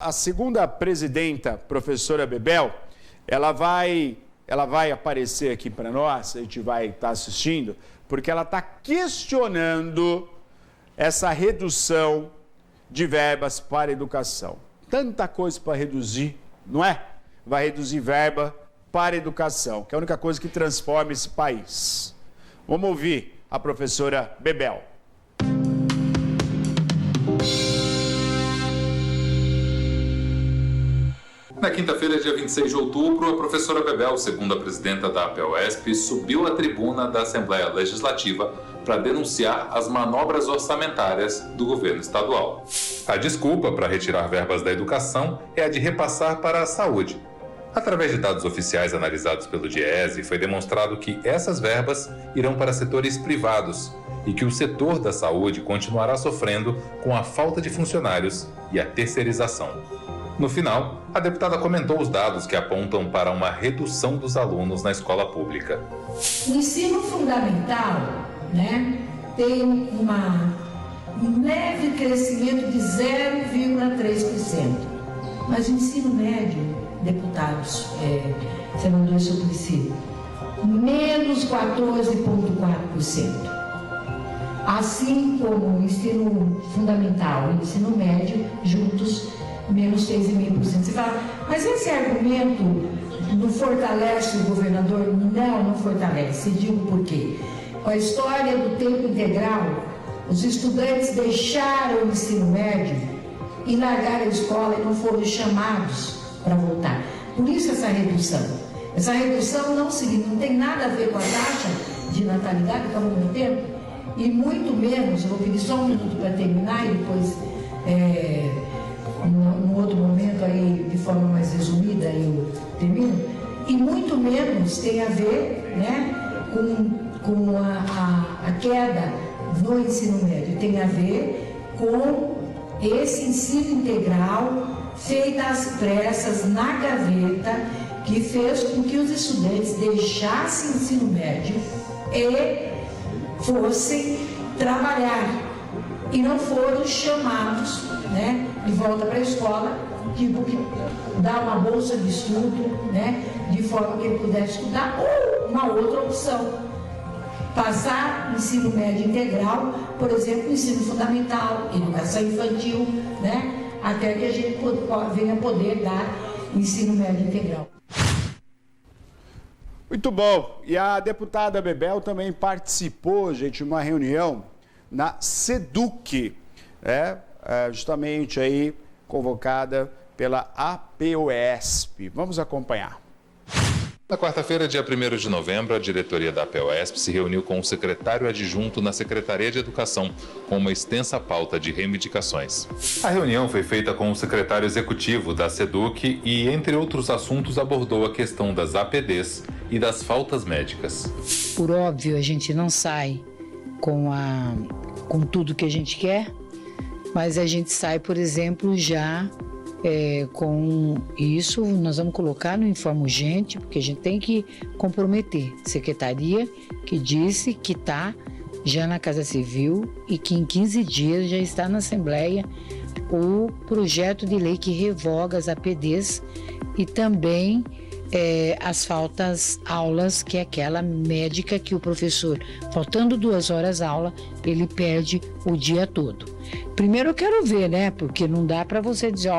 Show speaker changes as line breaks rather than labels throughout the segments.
A segunda presidenta, professora Bebel, ela vai aparecer aqui para nós, a gente vai estar assistindo, porque ela está questionando essa redução de verbas para a educação. Tanta coisa para reduzir, não é? Vai reduzir verba para a educação, que é a única coisa que transforma esse país. Vamos ouvir a professora Bebel.
Na quinta-feira, dia 26 de outubro, a professora Bebel, segunda presidenta da APUESP, subiu à tribuna da Assembleia Legislativa para denunciar as manobras orçamentárias do governo estadual. A desculpa para retirar verbas da educação é a de repassar para a saúde. Através de dados oficiais analisados pelo DIEESE, foi demonstrado que essas verbas irão para setores privados e que o setor da saúde continuará sofrendo com a falta de funcionários e a terceirização. No final, a deputada comentou os dados que apontam para uma redução dos alunos na escola pública.
O ensino fundamental, tem um leve crescimento de 0,3%. Mas o ensino médio, deputados, senador Suplicy, menos 14,4%. Assim como o ensino fundamental e o ensino médio, juntos, menos 6,5%. Você fala, mas esse argumento não fortalece o governador? Não fortalece. Digo por quê. Com a história do tempo integral, os estudantes deixaram o ensino médio e largaram a escola e não foram chamados para voltar. Por isso essa redução. Essa redução não tem nada a ver com a taxa de natalidade, que está no meu tempo, e muito menos, eu vou pedir só um minuto para terminar e depois... num outro momento, aí, de forma mais resumida, eu termino, e muito menos tem a ver com a queda no ensino médio, tem a ver com esse ensino integral feito às pressas, na gaveta, que fez com que os estudantes deixassem o ensino médio e fossem trabalhar, e não foram chamados de volta para a escola, tipo que dá uma bolsa de estudo, de forma que ele pudesse estudar, ou uma outra opção, passar o ensino médio integral, por exemplo, ensino fundamental, educação infantil, até que a gente venha poder dar ensino médio integral.
Muito bom. E a deputada Bebel também participou, gente, de uma reunião na SEDUC, justamente aí convocada pela APUESP. Vamos acompanhar.
Na quarta-feira, dia 1º de novembro, a diretoria da APUESP se reuniu com o secretário adjunto na Secretaria de Educação, com uma extensa pauta de reivindicações. A reunião foi feita com o secretário executivo da SEDUC e, entre outros assuntos, abordou a questão das APDs e das faltas médicas.
Por óbvio, a gente não sai com tudo que a gente quer, mas a gente sai, por exemplo, já com isso, nós vamos colocar no Informa Urgente, porque a gente tem que comprometer a secretaria, que disse que está já na Casa Civil e que em 15 dias já está na Assembleia o projeto de lei que revoga as APDs e também as faltas aulas, que é aquela médica que o professor, faltando 2 horas aula, ele perde o dia todo. Primeiro eu quero ver, porque não dá para você dizer,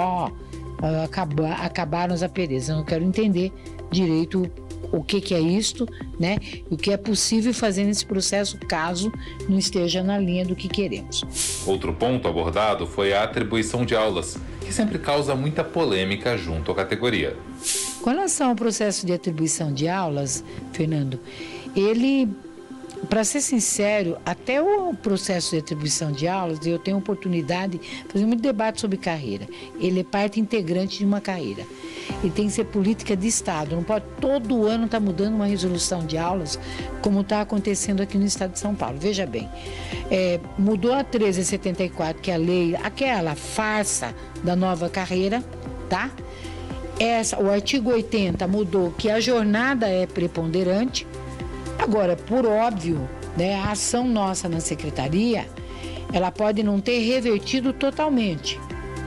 acabaram as APDs. Eu não quero entender direito o que é isto, e o que é possível fazer nesse processo caso não esteja na linha do que queremos.
Outro ponto abordado foi a atribuição de aulas, que sempre causa muita polêmica junto à categoria.
Com relação ao processo de atribuição de aulas, Fernando, para ser sincero, até o processo de atribuição de aulas, eu tenho oportunidade de fazer muito debate sobre carreira. Ele é parte integrante de uma carreira. Ele tem que ser política de Estado. Não pode todo ano estar mudando uma resolução de aulas, como está acontecendo aqui no estado de São Paulo. Veja bem, mudou a 1374, que é a lei, aquela farsa da nova carreira, tá? O artigo 80 mudou que a jornada é preponderante. Agora, por óbvio, a ação nossa na secretaria, ela pode não ter revertido totalmente,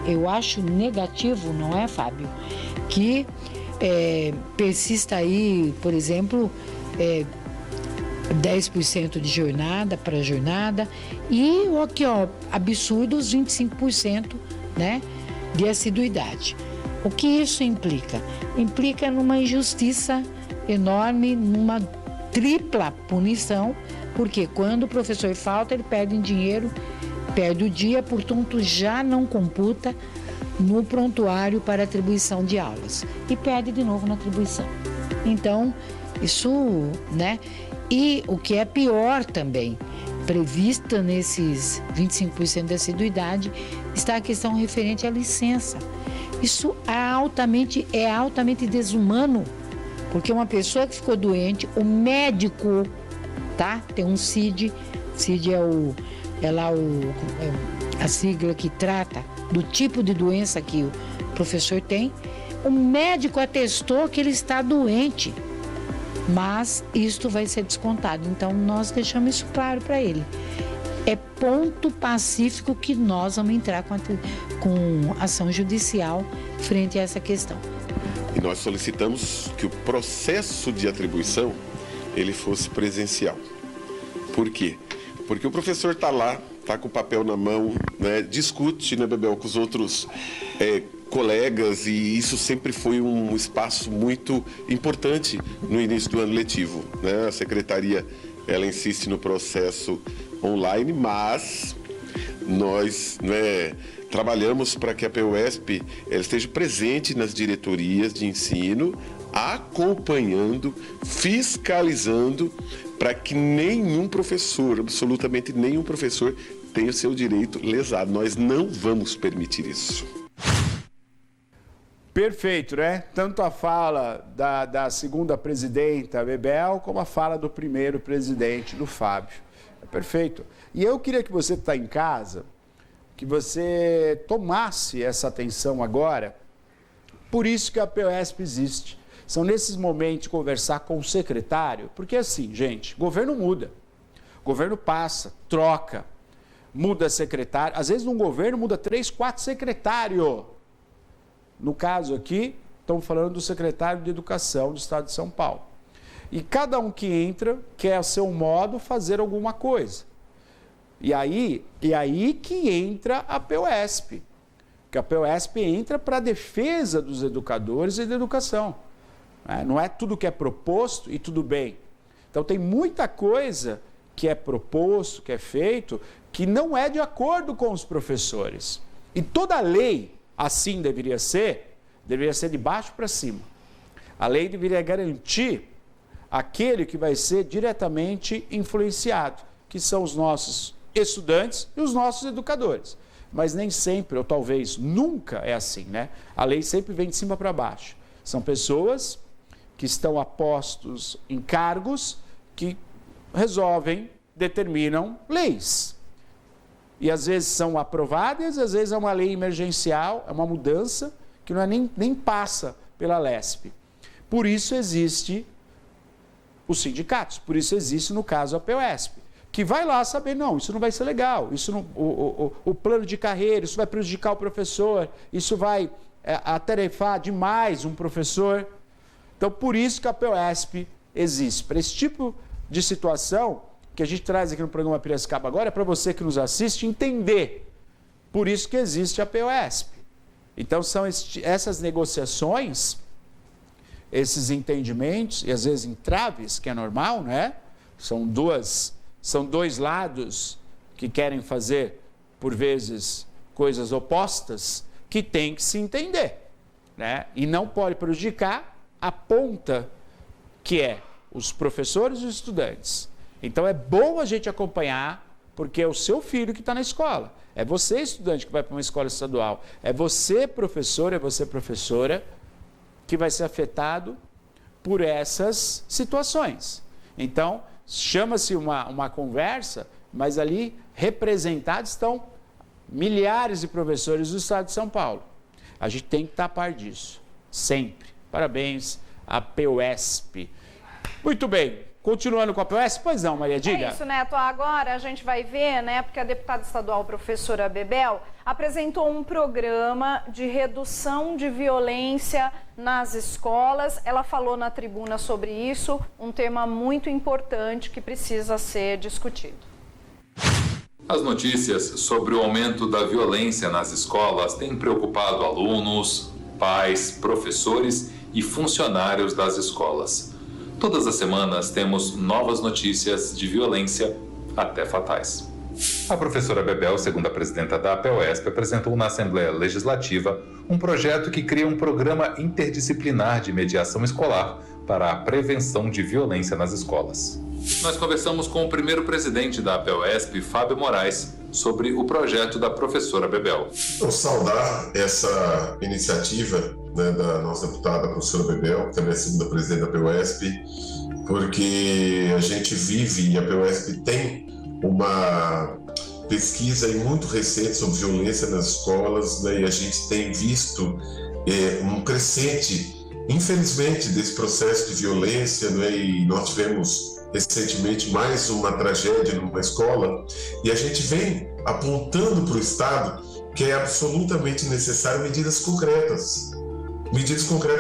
eu acho negativo, não é, Fábio? Que persista aí, por exemplo, 10% de jornada para jornada e aqui, ó, absurdos 25%, né, de assiduidade. O que isso implica? Implica numa injustiça enorme, numa tripla punição, porque quando o professor falta, ele perde dinheiro, perde o dia, portanto já não computa no prontuário para atribuição de aulas e perde de novo na atribuição. Então, isso, né? E o que é pior também, prevista nesses 25% de assiduidade, está a questão referente à licença. Isso é altamente desumano, porque uma pessoa que ficou doente, o médico, tá? Tem um CID a sigla que trata do tipo de doença que o professor tem. O médico atestou que ele está doente, mas isto vai ser descontado. Então, nós deixamos isso claro para ele. É ponto pacífico que nós vamos entrar com ação judicial frente a essa questão.
E nós solicitamos que o processo de atribuição ele fosse presencial. Por quê? Porque o professor está lá, está com o papel na mão, né, discute, né, Bebel, com os outros colegas, e isso sempre foi um espaço muito importante no início do ano letivo, né? A secretaria, ela insiste no processo online, mas nós, né, trabalhamos para que a PUESP ela esteja presente nas diretorias de ensino, acompanhando, fiscalizando, para que nenhum professor, absolutamente nenhum professor, tenha o seu direito lesado. Nós não vamos permitir isso.
Perfeito, né? Tanto a fala da segunda presidenta, Bebel, como a fala do primeiro presidente, do Fábio. É perfeito. E eu queria que você que está em casa, que você tomasse essa atenção agora. Por isso que a PUESP existe. São nesses momentos de conversar com o secretário, porque assim, gente, governo muda, governo passa, troca, muda secretário, às vezes num governo muda 3, 4 secretários. No caso aqui, estamos falando do secretário de Educação do Estado de São Paulo. E cada um que entra quer, a seu modo, fazer alguma coisa. E aí que entra a PUESP, que a PUESP entra para a defesa dos educadores e da educação. Não é tudo que é proposto e tudo bem. Então tem muita coisa que é proposto, que é feito, que não é de acordo com os professores. E toda lei assim deveria ser de baixo para cima. A lei deveria garantir aquele que vai ser diretamente influenciado, que são os nossos estudantes e os nossos educadores. Mas nem sempre, ou talvez nunca é assim, né? A lei sempre vem de cima para baixo. São pessoas que estão a postos em cargos que resolvem, determinam leis. E às vezes são aprovadas, às vezes é uma lei emergencial, é uma mudança que não é nem passa pela LESP. Por isso existe os sindicatos, por isso existe, no caso, a PUESP, que vai lá saber, não, isso não vai ser legal, isso não, o plano de carreira, isso vai prejudicar o professor, isso vai atarefar demais um professor. Então, por isso que a PUESP existe. Para esse tipo de situação que a gente traz aqui no programa Piracicaba agora, é para você que nos assiste entender. Por isso que existe a PUESP. Então, são essas negociações, esses entendimentos, e às vezes entraves, que é normal, né? São dois lados que querem fazer, por vezes, coisas opostas, que tem que se entender, né? E não pode prejudicar a ponta que é os professores e os estudantes. Então é bom a gente acompanhar, porque é o seu filho que está na escola. É você, estudante, que vai para uma escola estadual. É você, professor, é você, professora, que vai ser afetado por essas situações. Então, chama-se uma conversa, mas ali representados estão milhares de professores do Estado de São Paulo. A gente tem que estar a par disso, sempre. Parabéns à PUESP. Muito bem, Continuando com a POS? Pois não, Maria, diga.
É isso, Neto. Agora a gente vai ver, né, porque a deputada estadual professora Bebel apresentou um programa de redução de violência nas escolas. Ela falou na tribuna sobre isso, um tema muito importante que precisa ser discutido.
As notícias sobre o aumento da violência nas escolas têm preocupado alunos, pais, professores e funcionários das escolas. Todas as semanas temos novas notícias de violência, até fatais. A professora Bebel, segunda presidenta da APEUESP, apresentou na Assembleia Legislativa um projeto que cria um programa interdisciplinar de mediação escolar para a prevenção de violência nas escolas. Nós conversamos com o primeiro presidente da APEUESP, Fábio Moraes, sobre o projeto da professora Bebel.
Vou saudar essa iniciativa, né, da nossa deputada, professora Bebel, que também é segunda presidente da APEUESP, porque a gente vive, e a APEUESP tem uma pesquisa muito recente sobre violência nas escolas, né, e a gente tem visto um crescente, infelizmente, desse processo de violência, né, e nós tivemos recentemente mais uma tragédia numa escola, e a gente vem apontando para o Estado que é absolutamente necessário medidas concretas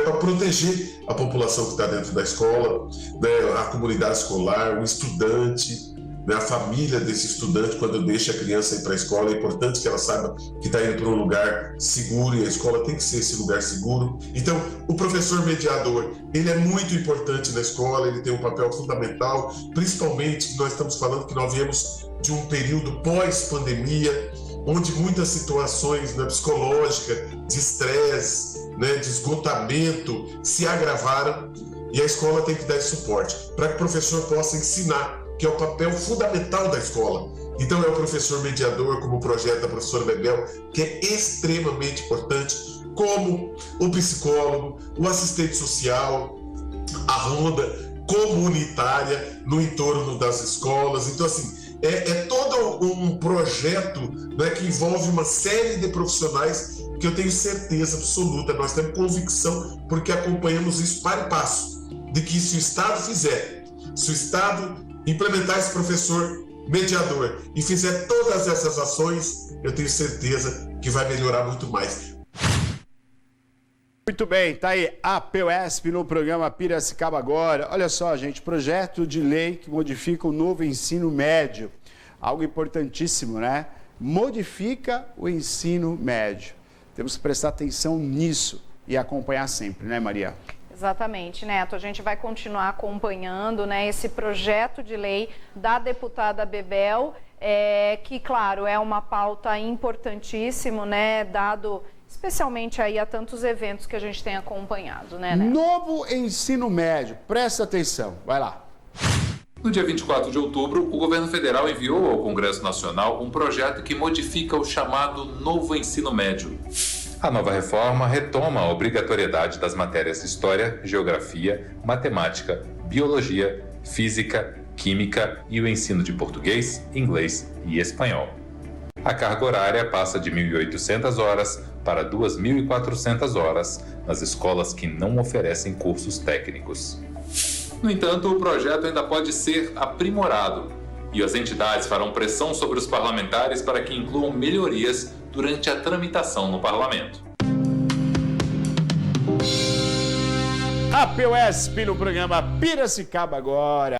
para proteger a população que está dentro da escola, né, a comunidade escolar, o estudante, né, a família desse estudante. Quando deixa a criança ir para a escola, é importante que ela saiba que está indo para um lugar seguro, e a escola tem que ser esse lugar seguro. Então, o professor mediador, ele é muito importante na escola, ele tem um papel fundamental, principalmente que nós estamos falando que nós viemos de um período pós-pandemia, onde muitas situações, né, psicológicas, de estresse, né, de esgotamento se agravaram, e a escola tem que dar esse suporte para que o professor possa ensinar, que é o papel fundamental da escola. Então é o professor mediador, como o projeto da professora Bebel, que é extremamente importante, como o psicólogo, o assistente social, a ronda comunitária no entorno das escolas. Então, assim, é todo um projeto, né, que envolve uma série de profissionais que eu tenho certeza absoluta, nós temos convicção, porque acompanhamos isso para e passo, de que se o Estado fizer, se o Estado implementar esse professor mediador e fizer todas essas ações, eu tenho certeza que vai melhorar muito mais.
Muito bem, tá aí a APEUESP no programa Piracicaba Agora. Olha só, gente, projeto de lei que modifica o novo ensino médio. Algo importantíssimo, né? Modifica o ensino médio. Temos que prestar atenção nisso e acompanhar sempre, né, Maria?
Exatamente, Neto. A gente vai continuar acompanhando, né, esse projeto de lei da deputada Bebel, que, claro, é uma pauta importantíssima, né, dado especialmente aí a tantos eventos que a gente tem acompanhado, né, Neto?
Novo ensino médio. Presta atenção. Vai lá.
No dia 24 de outubro, o governo federal enviou ao Congresso Nacional um projeto que modifica o chamado Novo Ensino Médio. A nova reforma retoma a obrigatoriedade das matérias de História, Geografia, Matemática, Biologia, Física, Química e o ensino de Português, Inglês e Espanhol. A carga horária passa de 1.800 horas para 2.400 horas nas escolas que não oferecem cursos técnicos. No entanto, o projeto ainda pode ser aprimorado e as entidades farão pressão sobre os parlamentares para que incluam melhorias durante a tramitação no parlamento.
APEUESP no programa Piracicaba Agora.